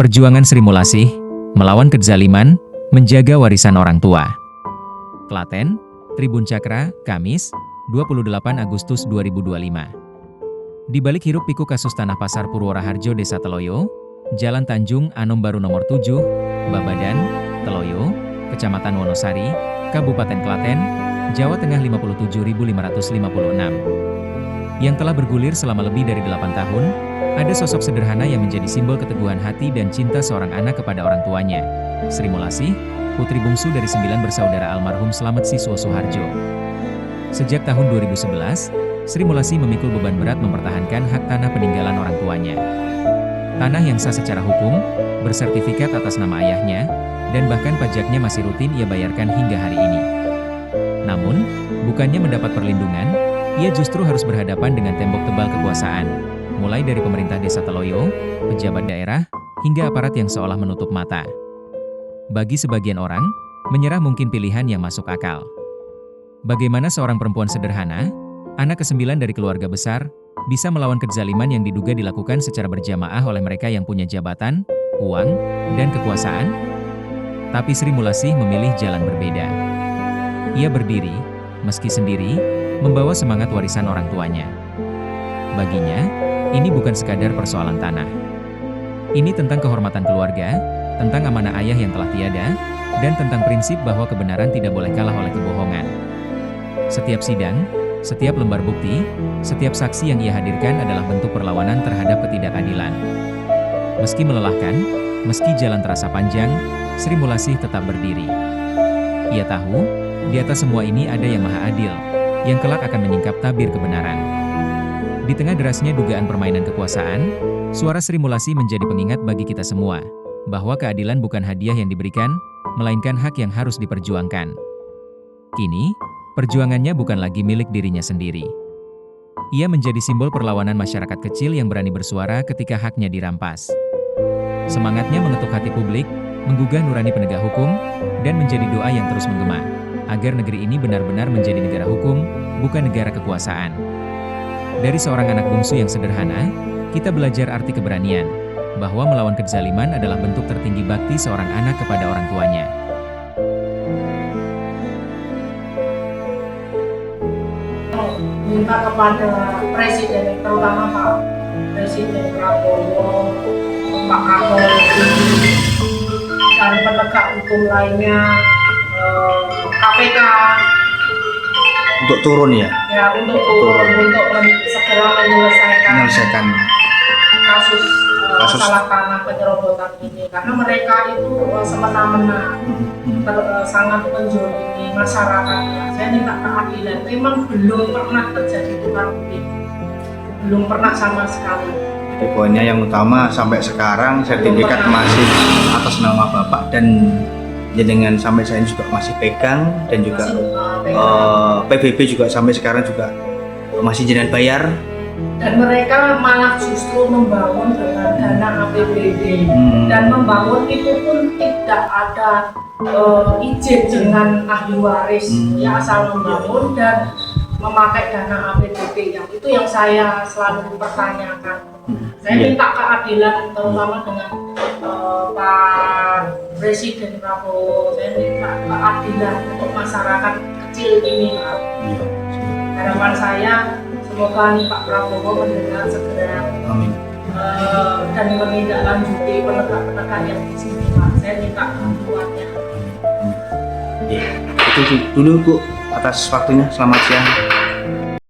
Perjuangan Sri Mulasih, melawan kezaliman, menjaga warisan orang tua. Klaten, Tribun Cakra, Kamis, 28 Agustus 2025. Di balik hiruk pikuk kasus tanah pasar Purworaharjo Desa Teloyo, Jalan Tanjung Anom Baru nomor 7, Babadan, Teloyo, Kecamatan Wonosari, Kabupaten Klaten, Jawa Tengah 57.556. Yang telah bergulir selama lebih dari 8 tahun, ada sosok sederhana yang menjadi simbol keteguhan hati dan cinta seorang anak kepada orang tuanya. Sri Mulasih, putri bungsu dari 9 bersaudara almarhum Slamet Siswo Soeharjo. Sejak tahun 2011, Sri Mulasih memikul beban berat mempertahankan hak tanah peninggalan orang tuanya. Tanah yang sah secara hukum, bersertifikat atas nama ayahnya, dan bahkan pajaknya masih rutin ia bayarkan hingga hari ini. Namun, bukannya mendapat perlindungan, ia justru harus berhadapan dengan tembok tebal kekuasaan, mulai dari pemerintah desa Teloyo, pejabat daerah, hingga aparat yang seolah menutup mata. Bagi sebagian orang, menyerah mungkin pilihan yang masuk akal. Bagaimana seorang perempuan sederhana, anak ke-9 dari keluarga besar, bisa melawan kezaliman yang diduga dilakukan secara berjamaah oleh mereka yang punya jabatan, uang, dan kekuasaan? Tapi Sri Mulasih memilih jalan berbeda. Ia berdiri, meski sendiri, membawa semangat warisan orang tuanya. Baginya, ini bukan sekadar persoalan tanah. Ini tentang kehormatan keluarga, tentang amanah ayah yang telah tiada, dan tentang prinsip bahwa kebenaran tidak boleh kalah oleh kebohongan. Setiap sidang, setiap lembar bukti, setiap saksi yang ia hadirkan adalah bentuk perlawanan terhadap ketidakadilan. Meski melelahkan, meski jalan terasa panjang, Sri Mulasih tetap berdiri. Ia tahu, di atas semua ini ada yang maha adil, yang kelak akan menyingkap tabir kebenaran. Di tengah derasnya dugaan permainan kekuasaan, suara Sri Mulasih menjadi pengingat bagi kita semua, bahwa keadilan bukan hadiah yang diberikan, melainkan hak yang harus diperjuangkan. Kini, perjuangannya bukan lagi milik dirinya sendiri. Ia menjadi simbol perlawanan masyarakat kecil yang berani bersuara ketika haknya dirampas. Semangatnya mengetuk hati publik, menggugah nurani penegak hukum, dan menjadi doa yang terus menggema, agar negeri ini benar-benar menjadi negara hukum, bukan negara kekuasaan. Dari seorang anak bungsu yang sederhana, kita belajar arti keberanian, bahwa melawan kezaliman adalah bentuk tertinggi bakti seorang anak kepada orang tuanya. Minta kepada Presiden, terutama Pak Presiden Prabowo, Pak Kapolri, dan penegak hukum lainnya, KPK, untuk turun ya? Ya, untuk turun, untuk segera menyelesaikan kasus masalah tanah penyerobotan ini, karena mereka itu semena-mena sangat menzolimi masyarakatnya. Saya minta keadilan, memang belum pernah terjadi tukar guling, belum pernah sama sekali. Jadi poinnya yang utama sampai sekarang sertifikat masih atas nama Bapak dan jenengan sampai saya juga masih pegang, dan juga PBB juga sampai sekarang juga masih jenengan bayar. Dan mereka malah justru membangun dengan dana APBD, dan membangun itu pun tidak ada izin dengan ahli waris, ya, asal membangun dan memakai dana APBD. Yang itu yang saya selalu pertanyakan. Saya minta keadilan, terutama dengan Pak Presiden Prabowo. Saya minta keadilan untuk masyarakat kecil ini, Pak. Harapan saya, semoga nih Pak Prabowo mendengar segera. Amin. Dan menindaklanjuti penegak-penegak yang di sini, Pak. Saya minta bantuannya. Ya, itu dulu Bu atas waktunya. Selamat siang.